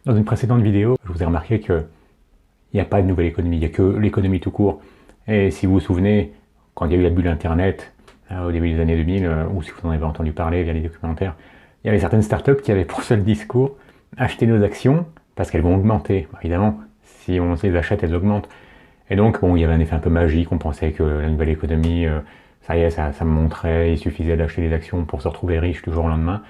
Dans une précédente vidéo, je vous ai remarqué qu'il n'y a pas de nouvelle économie, il n'y a que l'économie tout court. Et si vous vous souvenez, quand il y a eu la bulle Internet, au début des années 2000, ou si vous en avez entendu parler via les documentaires, il y avait certaines startups qui avaient pour seul discours acheter nos actions parce qu'elles vont augmenter. Évidemment, si on les achète, elles augmentent. Et donc, bon, il y avait un effet un peu magique, on pensait que la nouvelle économie, ça y est, ça me montrait, il suffisait d'acheter des actions pour se retrouver riche du jour au lendemain.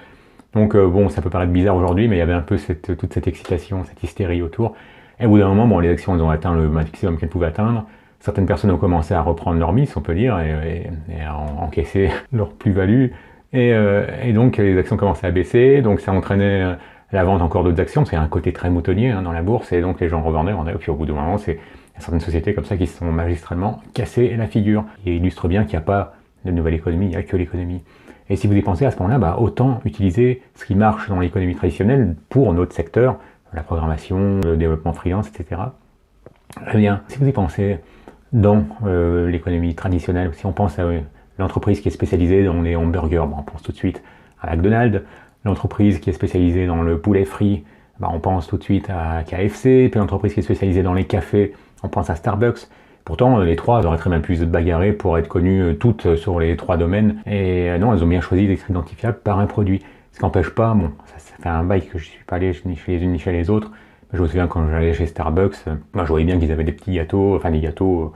Donc bon, ça peut paraître bizarre aujourd'hui, mais il y avait un peu toute cette excitation, cette hystérie autour. Et au bout d'un moment, bon, les actions elles ont atteint le maximum qu'elles pouvaient atteindre. Certaines personnes ont commencé à reprendre leur mise, on peut dire, et à encaisser leur plus-value. Et donc les actions commençaient à baisser, donc ça entraînait la vente encore d'autres actions, parce qu'il y a un côté très moutonnier dans la bourse, et donc les gens revendaient, et puis au bout d'un moment, il y a certaines sociétés comme ça qui se sont magistralement cassées la figure. Et illustre bien qu'il n'y a pas de nouvelle économie, il n'y a que l'économie. Et si vous y pensez à ce moment-là, autant utiliser ce qui marche dans l'économie traditionnelle pour notre secteur, la programmation, le développement freelance, etc. Eh bien, si vous y pensez dans l'économie traditionnelle, si on pense à l'entreprise qui est spécialisée dans les hamburgers, on pense tout de suite à McDonald's. L'entreprise qui est spécialisée dans le poulet frit, on pense tout de suite à KFC. Puis l'entreprise qui est spécialisée dans les cafés, on pense à Starbucks. Pourtant, les trois auraient très bien pu se bagarrer pour être connues toutes sur les trois domaines. Et non, elles ont bien choisi d'être identifiables par un produit. Ce qui n'empêche pas, bon, ça fait un bail que je ne suis pas allé ni chez les unes ni chez les autres. Je me souviens quand j'allais chez Starbucks, je voyais bien qu'ils avaient des petits gâteaux, enfin des gâteaux.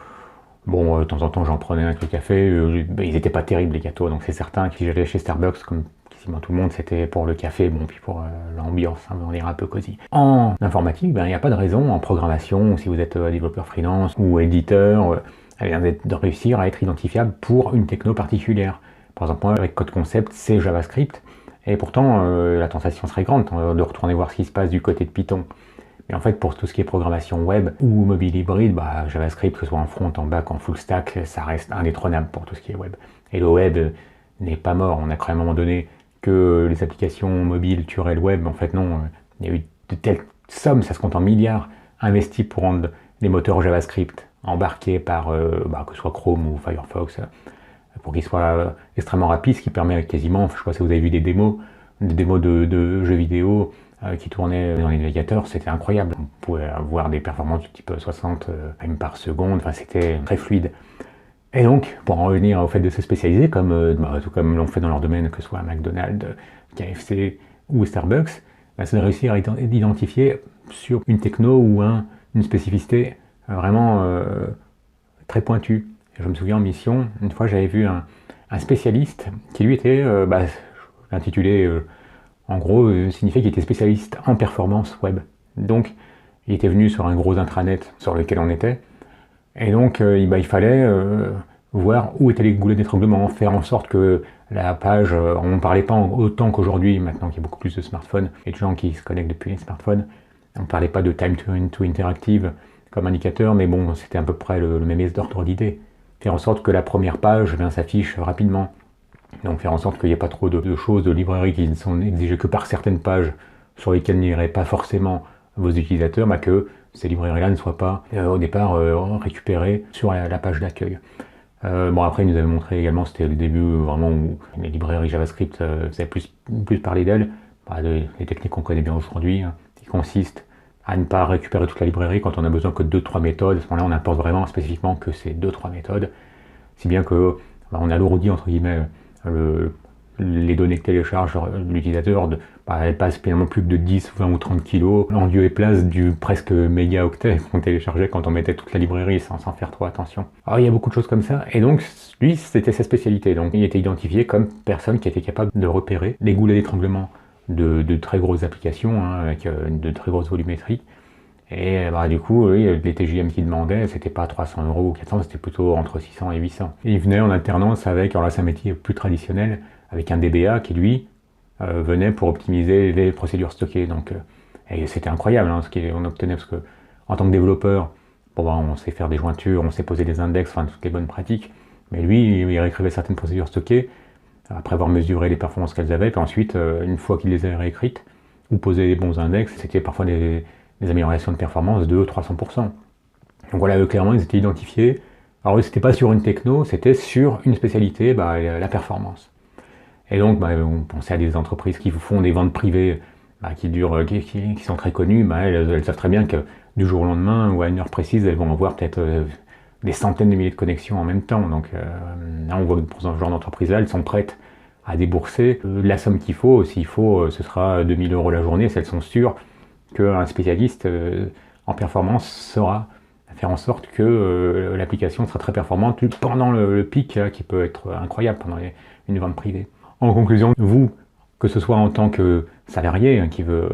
Bon, de temps en temps, j'en prenais avec le café. Ils n'étaient pas terribles, les gâteaux. Donc c'est certain que si j'allais chez Starbucks, comme quasiment tout le monde, c'était pour le café, bon, puis pour l'ambiance, on va dire un peu cosy. En informatique, il n'y a pas de raison, en programmation, si vous êtes développeur freelance ou éditeur, de réussir à être identifiable pour une techno particulière. Par exemple, moi, avec Code Concept, c'est JavaScript, et pourtant, la tentation serait grande de retourner voir ce qui se passe du côté de Python. Mais en fait, pour tout ce qui est programmation web ou mobile hybride, JavaScript, que ce soit en front, en back, en full stack, ça reste indétrônable pour tout ce qui est web. Et le web n'est pas mort. On a cru à un moment donné que les applications mobiles tueraient le web. En fait, non. Il y a eu de telles sommes, ça se compte en milliards, investis pour rendre les moteurs JavaScript embarqués par, que ce soit Chrome ou Firefox, pour qu'ils soient extrêmement rapides, ce qui permet quasiment, je ne sais pas si vous avez vu des démos de jeux vidéo qui tournaient dans les navigateurs, c'était incroyable. On pouvait avoir des performances du type 60 frames par seconde, enfin c'était très fluide. Et donc, pour en revenir au fait de se spécialiser, tout comme l'ont fait dans leur domaine, que ce soit McDonald's, KFC ou Starbucks, c'est de réussir à identifier sur une techno ou une spécificité vraiment très pointue. Je me souviens en mission, une fois j'avais vu un spécialiste qui lui était intitulé en gros signifiait qu'il était spécialiste en performance web. Donc il était venu sur un gros intranet sur lequel on était, et donc il fallait voir où étaient les goulets d'étranglement, faire en sorte que la page, on ne parlait pas autant qu'aujourd'hui, maintenant qu'il y a beaucoup plus de smartphones et de gens qui se connectent depuis les smartphones, on ne parlait pas de time to interactive comme indicateur, mais bon, c'était à peu près le même ordre d'idée. Faire en sorte que la première page s'affiche rapidement. Donc faire en sorte qu'il n'y ait pas trop de choses, de librairies qui ne sont exigées que par certaines pages sur lesquelles n'iraient pas forcément vos utilisateurs, que ces librairies-là ne soient pas au départ récupérées sur la page d'accueil. Après, il nous avait montré également, c'était le début vraiment où les librairies JavaScript faisaient plus parler d'elles, les techniques qu'on connaît bien aujourd'hui, qui consistent à ne pas récupérer toute la librairie quand on a besoin que de 2-3 méthodes. À ce moment-là, on importe vraiment spécifiquement que ces 2-3 méthodes, si bien que on alourdit entre guillemets les données que télécharge l'utilisateur, elle passe finalement plus que de 10, 20 ou 30 kilos en lieu et place du presque mégaoctet qu'on téléchargeait quand on mettait toute la librairie sans faire trop attention. Alors il y a beaucoup de choses comme ça, et donc lui c'était sa spécialité, donc il était identifié comme personne qui était capable de repérer les goulets d'étranglement de très grosses applications, avec de très grosses volumétries. Et du coup, les TJM qu'il demandait, c'était pas 300 € ou 400, c'était plutôt entre 600 et 800. Et il venait en alternance avec, alors là c'est un métier plus traditionnel, avec un DBA qui lui venait pour optimiser les procédures stockées. Donc, et c'était incroyable ce qu'on obtenait, parce que en tant que développeur, on sait faire des jointures, on sait poser des index, toutes les bonnes pratiques, mais lui, il réécrivait certaines procédures stockées, après avoir mesuré les performances qu'elles avaient, puis ensuite, une fois qu'il les avait réécrites, ou posé les bons index, c'était parfois des améliorations de performance de 300%. Donc voilà, eux, clairement, ils étaient identifiés. Alors eux, c'était pas sur une techno, c'était sur une spécialité, la performance. Et donc, on pensait à des entreprises qui font des ventes privées qui sont très connues, elles savent très bien que du jour au lendemain ou à une heure précise, elles vont avoir peut-être des centaines de milliers de connexions en même temps. Donc là, on voit que pour ce genre d'entreprise-là, elles sont prêtes à débourser la somme qu'il faut. S'il faut, ce sera 2000 € la journée, si elles sont sûres qu'un spécialiste en performance saura faire en sorte que l'application sera très performante pendant le pic qui peut être incroyable pendant une vente privée. En conclusion, vous, que ce soit en tant que salarié qui veut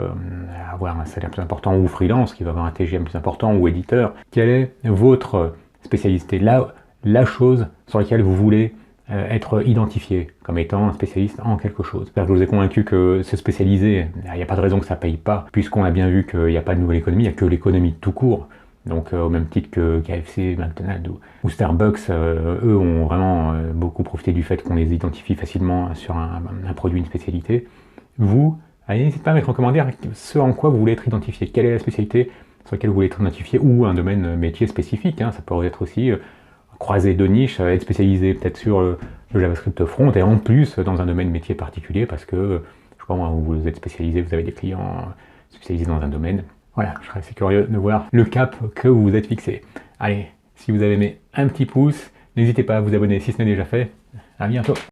avoir un salaire plus important, ou freelance qui veut avoir un TGM plus important, ou éditeur, quelle est votre spécialité, la chose sur laquelle vous voulez être identifié comme étant un spécialiste en quelque chose. Je vous ai convaincu que se spécialiser, il n'y a pas de raison que ça ne paye pas, puisqu'on a bien vu qu'il n'y a pas de nouvelle économie, il n'y a que l'économie tout court. Donc au même titre que KFC, McDonald's ou Starbucks, eux ont vraiment beaucoup profité du fait qu'on les identifie facilement sur un produit, une spécialité. Vous, allez, n'hésitez pas à mettre en commentaire ce en quoi vous voulez être identifié, quelle est la spécialité sur laquelle vous voulez être identifié, ou un domaine métier spécifique, ça pourrait être aussi croisé de niche, être spécialisé peut-être sur le JavaScript front, et en plus dans un domaine métier particulier, parce que, je sais pas moi, vous êtes spécialisé, vous avez des clients spécialisés dans un domaine. Voilà, je serais assez curieux de voir le cap que vous vous êtes fixé. Allez, si vous avez aimé, un petit pouce, n'hésitez pas à vous abonner si ce n'est déjà fait. À bientôt.